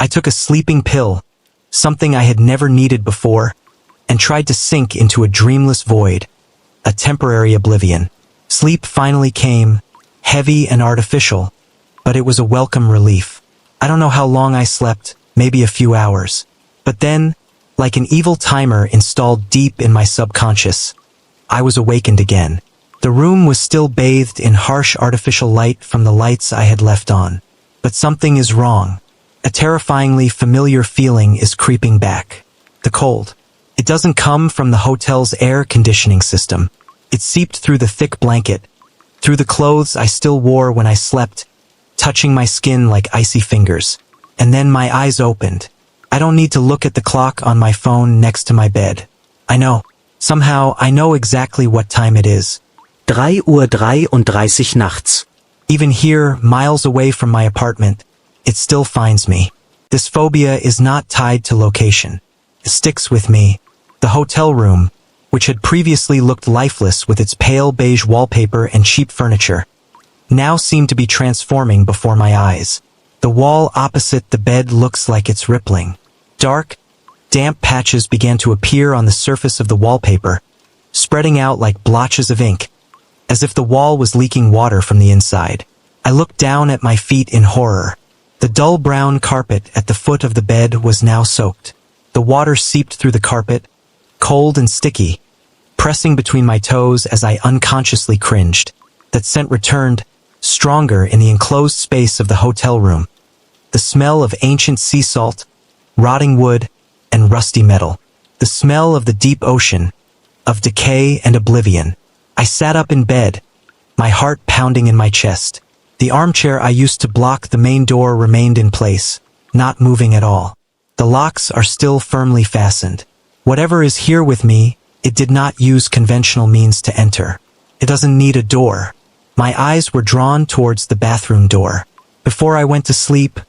I took a sleeping pill, something I had never needed before, and tried to sink into a dreamless void, a temporary oblivion. Sleep finally came, heavy and artificial, but it was a welcome relief. I don't know how long I slept, maybe a few hours. But then, like an evil timer installed deep in my subconscious, I was awakened again. The room was still bathed in harsh artificial light from the lights I had left on. But something is wrong. A terrifyingly familiar feeling is creeping back. The cold. It doesn't come from the hotel's air conditioning system. It seeped through the thick blanket, through the clothes I still wore when I slept, touching my skin like icy fingers. And then my eyes opened. I don't need to look at the clock on my phone next to my bed. I know. Somehow, I know exactly what time it is. 3:33 nachts. Even here, miles away from my apartment, it still finds me. This phobia is not tied to location. It sticks with me. The hotel room, which had previously looked lifeless with its pale beige wallpaper and cheap furniture, now seemed to be transforming before my eyes. The wall opposite the bed looks like it's rippling. Dark, damp patches began to appear on the surface of the wallpaper, spreading out like blotches of ink, as if the wall was leaking water from the inside. I looked down at my feet in horror. The dull brown carpet at the foot of the bed was now soaked. The water seeped through the carpet, cold and sticky, pressing between my toes as I unconsciously cringed. That scent returned, stronger in the enclosed space of the hotel room. The smell of ancient sea salt, rotting wood, and rusty metal. The smell of the deep ocean, of decay and oblivion. I sat up in bed, my heart pounding in my chest. The armchair I used to block the main door remained in place, not moving at all. The locks are still firmly fastened. Whatever is here with me, it did not use conventional means to enter. It doesn't need a door. My eyes were drawn towards the bathroom door. Before I went to sleep,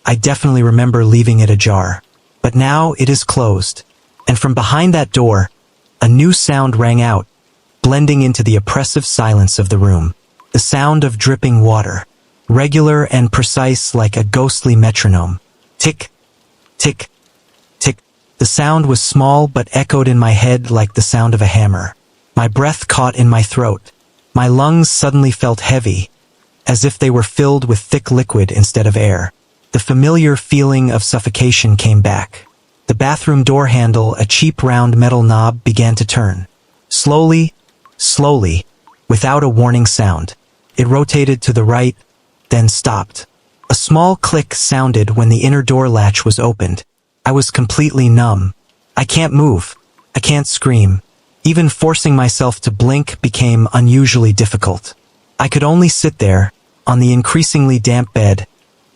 I definitely remember leaving it ajar. But now it is closed. And from behind that door, a new sound rang out, blending into the oppressive silence of the room. The sound of dripping water, regular and precise like a ghostly metronome. Tick, tick, tick. The sound was small but echoed in my head like the sound of a hammer. My breath caught in my throat. My lungs suddenly felt heavy, as if they were filled with thick liquid instead of air. The familiar feeling of suffocation came back. The bathroom door handle, a cheap round metal knob, began to turn. Slowly, slowly, without a warning sound. It rotated to the right, then stopped. A small click sounded when the inner door latch was opened. I was completely numb. I can't move. I can't scream. Even forcing myself to blink became unusually difficult. I could only sit there, on the increasingly damp bed,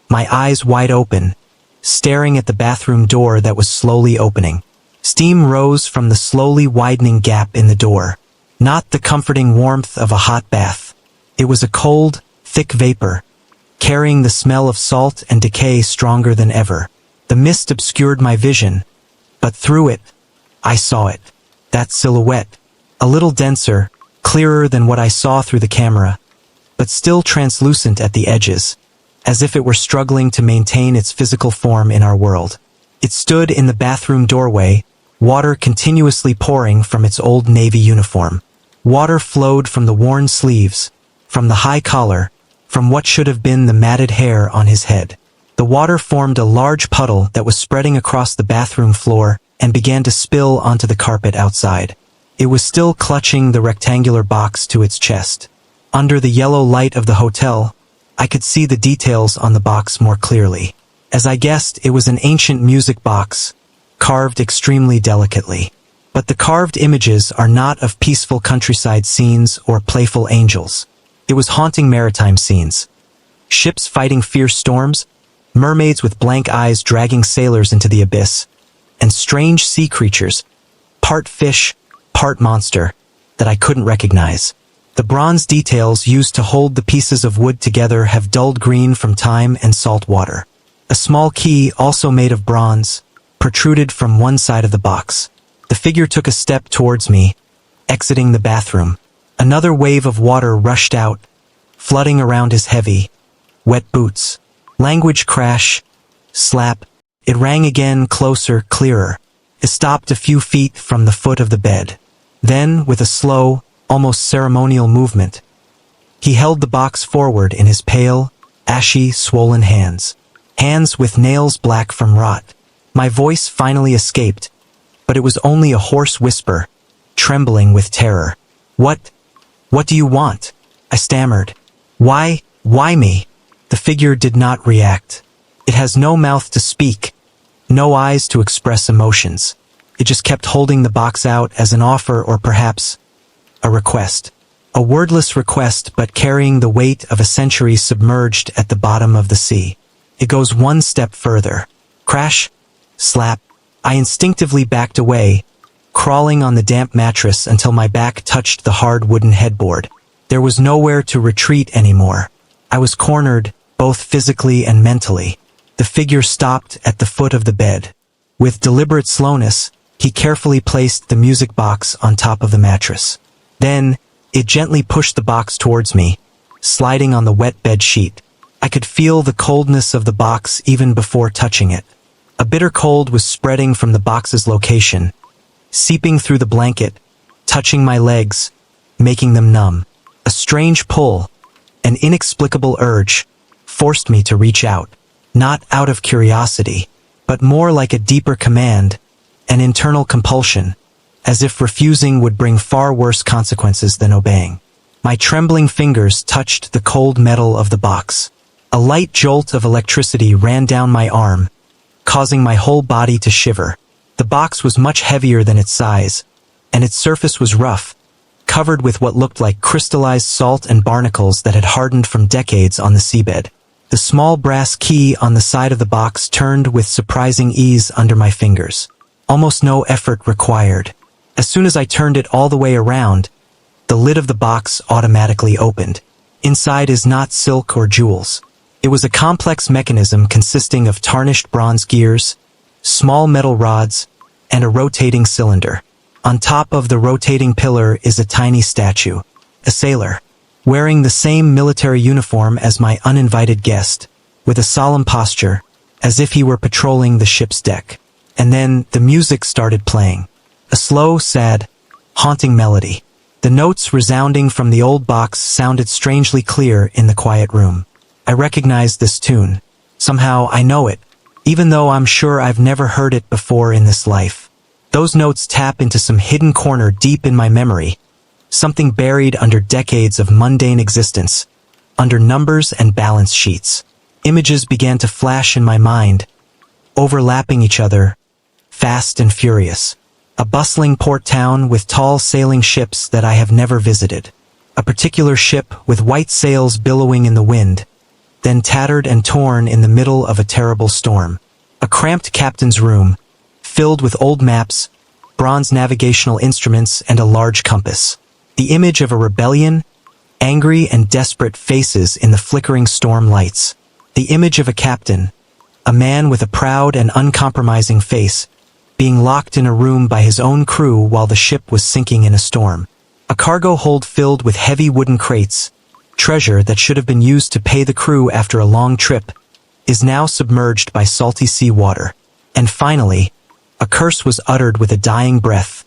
my eyes wide open, staring at the bathroom door that was slowly opening. Steam rose from the slowly widening gap in the door. Not the comforting warmth of a hot bath. It was a cold, thick vapor, carrying the smell of salt and decay stronger than ever. The mist obscured my vision, but through it, I saw it. That silhouette, a little denser, clearer than what I saw through the camera, but still translucent at the edges, as if it were struggling to maintain its physical form in our world. It stood in the bathroom doorway, water continuously pouring from its old navy uniform. Water flowed from the worn sleeves, from the high collar, from what should have been the matted hair on his head. The water formed a large puddle that was spreading across the bathroom floor and began to spill onto the carpet outside. It was still clutching the rectangular box to its chest. Under the yellow light of the hotel, I could see the details on the box more clearly. As I guessed, it was an ancient music box, carved extremely delicately. But the carved images are not of peaceful countryside scenes or playful angels. It was haunting maritime scenes. Ships fighting fierce storms, mermaids with blank eyes dragging sailors into the abyss, and strange sea creatures, part fish, part monster, that I couldn't recognize. The bronze details used to hold the pieces of wood together have dulled green from time and salt water. A small key, also made of bronze, protruded from one side of the box. The figure took a step towards me, exiting the bathroom. Another wave of water rushed out, flooding around his heavy, wet boots. Language crash, slap, It rang again, closer, clearer. It stopped a few feet from the foot of the bed. Then, with a slow, almost ceremonial movement, he held the box forward in his pale, ashy, swollen hands. Hands with nails black from rot. My voice finally escaped, but it was only a hoarse whisper, trembling with terror. What do you want? I stammered. Why me? The figure did not react. It has no mouth to speak, no eyes to express emotions. It just kept holding the box out as an offer, or perhaps a request. A wordless request, but carrying the weight of a century submerged at the bottom of the sea. It goes one step further. Crash, slap. I instinctively backed away, crawling on the damp mattress until my back touched the hard wooden headboard. There was nowhere to retreat anymore. I was cornered, both physically and mentally. The figure stopped at the foot of the bed. With deliberate slowness, he carefully placed the music box on top of the mattress. Then, it gently pushed the box towards me, sliding on the wet bed sheet. I could feel the coldness of the box even before touching it. A bitter cold was spreading from the box's location, seeping through the blanket, touching my legs, making them numb. A strange pull, an inexplicable urge, forced me to reach out, not out of curiosity, but more like a deeper command, an internal compulsion, as if refusing would bring far worse consequences than obeying. My trembling fingers touched the cold metal of the box. A light jolt of electricity ran down my arm, causing my whole body to shiver. The box was much heavier than its size, and its surface was rough, covered with what looked like crystallized salt and barnacles that had hardened from decades on the seabed. The small brass key on the side of the box turned with surprising ease under my fingers. Almost no effort required. As soon as I turned it all the way around, the lid of the box automatically opened. Inside is not silk or jewels. It was a complex mechanism consisting of tarnished bronze gears, small metal rods, and a rotating cylinder. On top of the rotating pillar is a tiny statue, a sailor, wearing the same military uniform as my uninvited guest, with a solemn posture, as if he were patrolling the ship's deck. And then the music started playing. A slow, sad, haunting melody. The notes resounding from the old box sounded strangely clear in the quiet room. I recognized this tune. Somehow I know it, even though I'm sure I've never heard it before in this life. Those notes tap into some hidden corner deep in my memory, something buried under decades of mundane existence, under numbers and balance sheets. Images began to flash in my mind, overlapping each other, fast and furious. A bustling port town with tall sailing ships that I have never visited. A particular ship with white sails billowing in the wind, then tattered and torn in the middle of a terrible storm. A cramped captain's room, filled with old maps, bronze navigational instruments, and a large compass. The image of a rebellion, angry and desperate faces in the flickering storm lights. The image of a captain, a man with a proud and uncompromising face, being locked in a room by his own crew while the ship was sinking in a storm. A cargo hold filled with heavy wooden crates, treasure that should have been used to pay the crew after a long trip, is now submerged by salty sea water. And finally, a curse was uttered with a dying breath,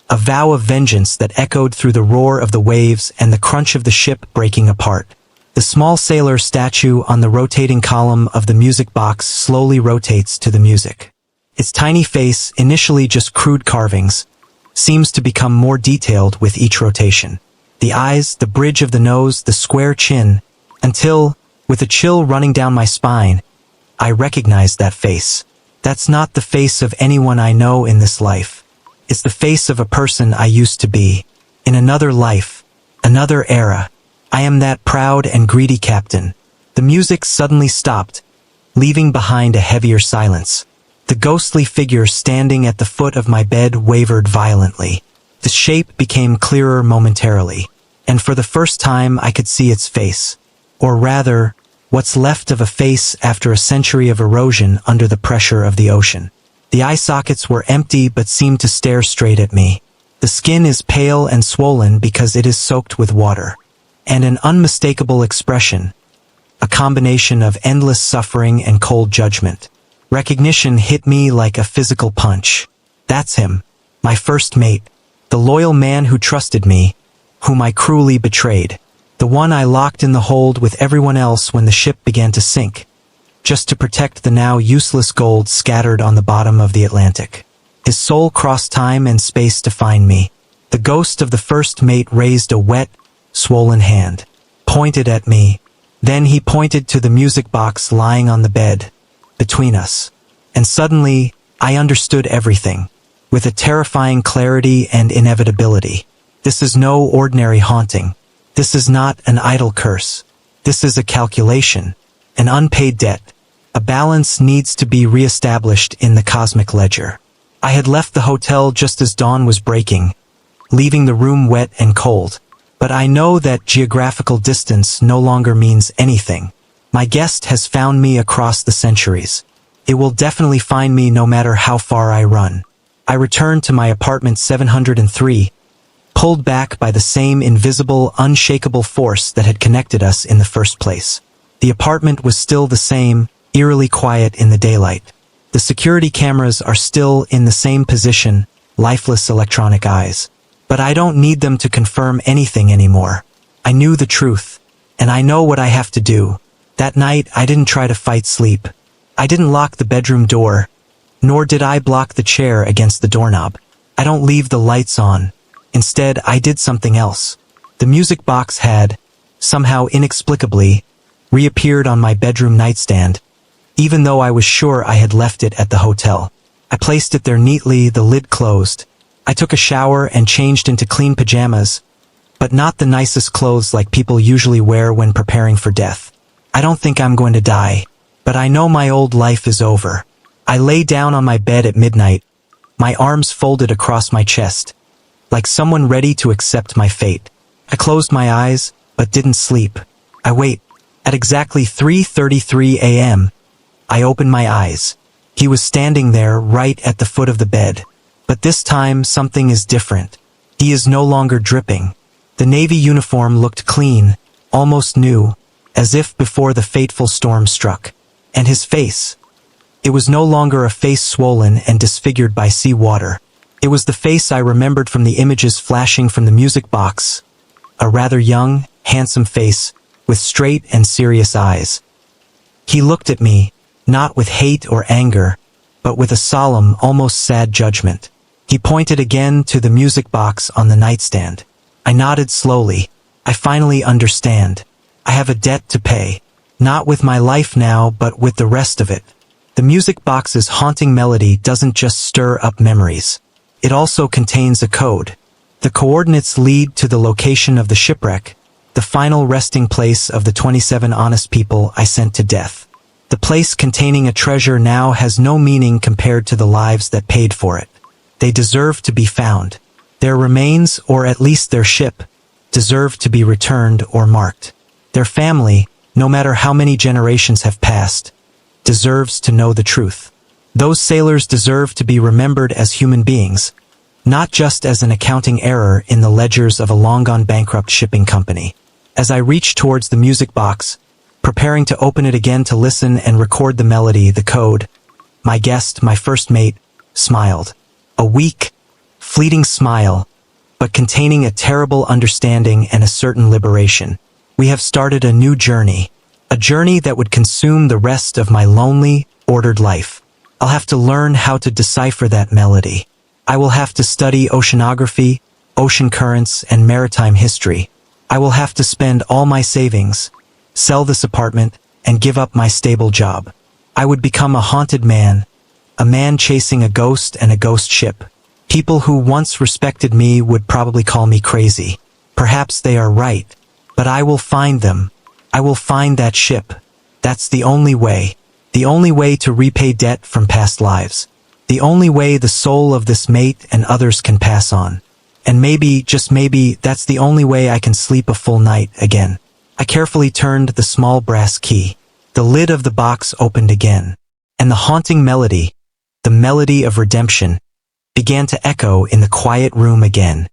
a vow of vengeance that echoed through the roar of the waves and the crunch of the ship breaking apart. The small sailor statue on the rotating column of the music box slowly rotates to the music. Its tiny face, initially just crude carvings, seems to become more detailed with each rotation. The eyes, the bridge of the nose, the square chin, until, with a chill running down my spine, I recognize that face. That's not the face of anyone I know in this life. It's the face of a person I used to be. In another life, another era. I am that proud and greedy captain. The music suddenly stopped, leaving behind a heavier silence. The ghostly figure standing at the foot of my bed wavered violently. The shape became clearer momentarily, and for the first time I could see its face. Or rather, what's left of a face after a century of erosion under the pressure of the ocean. The eye sockets were empty but seemed to stare straight at me. The skin is pale and swollen because it is soaked with water. And an unmistakable expression, a combination of endless suffering and cold judgment. Recognition hit me like a physical punch. That's him, my first mate, the loyal man who trusted me, whom I cruelly betrayed, the one I locked in the hold with everyone else when the ship began to sink, just to protect the now useless gold scattered on the bottom of the Atlantic. His soul crossed time and space to find me. The ghost of the first mate raised a wet, swollen hand, pointed at me. Then he pointed to the music box lying on the bed, between us. And suddenly, I understood everything, with a terrifying clarity and inevitability. This is no ordinary haunting. This is not an idle curse. This is a calculation, an unpaid debt. A balance needs to be reestablished in the cosmic ledger. I had left the hotel just as dawn was breaking, leaving the room wet and cold. But I know that geographical distance no longer means anything. My guest has found me across the centuries. It will definitely find me no matter how far I run. I returned to my apartment 703, pulled back by the same invisible, unshakable force that had connected us in the first place. The apartment was still the same, eerily quiet in the daylight. The security cameras are still in the same position, lifeless electronic eyes. But I don't need them to confirm anything anymore. I knew the truth, and I know what I have to do. That night, I didn't try to fight sleep. I didn't lock the bedroom door, nor did I block the chair against the doorknob. I don't leave the lights on. Instead, I did something else. The music box had, somehow inexplicably, reappeared on my bedroom nightstand, even though I was sure I had left it at the hotel. I placed it there neatly, the lid closed. I took a shower and changed into clean pajamas, but not the nicest clothes like people usually wear when preparing for death. I don't think I'm going to die, but I know my old life is over. I lay down on my bed at midnight, my arms folded across my chest, like someone ready to accept my fate. I closed my eyes, but didn't sleep. I wait. At exactly 3:33 a.m., I opened my eyes. He was standing there right at the foot of the bed. But this time, something is different. He is no longer dripping. The navy uniform looked clean, almost new, as if before the fateful storm struck. And his face. It was no longer a face swollen and disfigured by seawater. It was the face I remembered from the images flashing from the music box. A rather young, handsome face, with straight and serious eyes. He looked at me, not with hate or anger, but with a solemn, almost sad judgment. He pointed again to the music box on the nightstand. I nodded slowly. I finally understand. I have a debt to pay. Not with my life now, but with the rest of it. The music box's haunting melody doesn't just stir up memories. It also contains a code. The coordinates lead to the location of the shipwreck, the final resting place of the 27 honest people I sent to death. The place containing a treasure now has no meaning compared to the lives that paid for it. They deserve to be found. Their remains, or at least their ship, deserve to be returned or marked. Their family, no matter how many generations have passed, deserves to know the truth. Those sailors deserve to be remembered as human beings, not just as an accounting error in the ledgers of a long-gone bankrupt shipping company. As I reached towards the music box, preparing to open it again to listen and record the melody, the code, my guest, my first mate, smiled. A weak, fleeting smile, but containing a terrible understanding and a certain liberation. We have started a new journey. A journey that would consume the rest of my lonely, ordered life. I'll have to learn how to decipher that melody. I will have to study oceanography, ocean currents, and maritime history. I will have to spend all my savings, sell this apartment, and give up my stable job. I would become a haunted man, a man chasing a ghost and a ghost ship. People who once respected me would probably call me crazy. Perhaps they are right, but I will find them. I will find that ship. That's the only way. The only way to repay debt from past lives. The only way the soul of this mate and others can pass on. And maybe, just maybe, that's the only way I can sleep a full night again. I carefully turned the small brass key. The lid of the box opened again. And the haunting melody, the melody of redemption, began to echo in the quiet room again.